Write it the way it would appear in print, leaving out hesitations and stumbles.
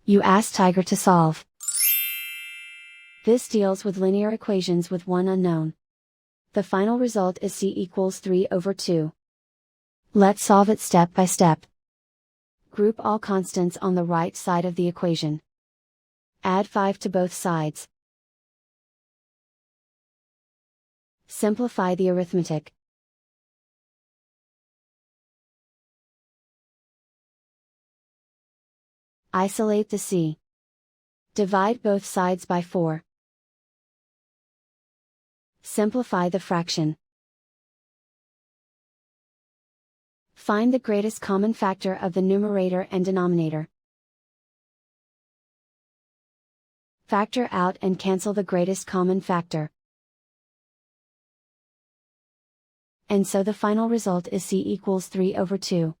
You ask Tiger to solve. This deals with linear equations with one unknown. The final result is c equals 3/2. Let's solve it step by step. Group all constants on the right side of the equation. Add 5 to both sides. Simplify the arithmetic. Isolate the c. Divide both sides by 4. Simplify the fraction. Find the greatest common factor of the numerator and denominator. Factor out and cancel the greatest common factor. And so the final result is c equals 3/2.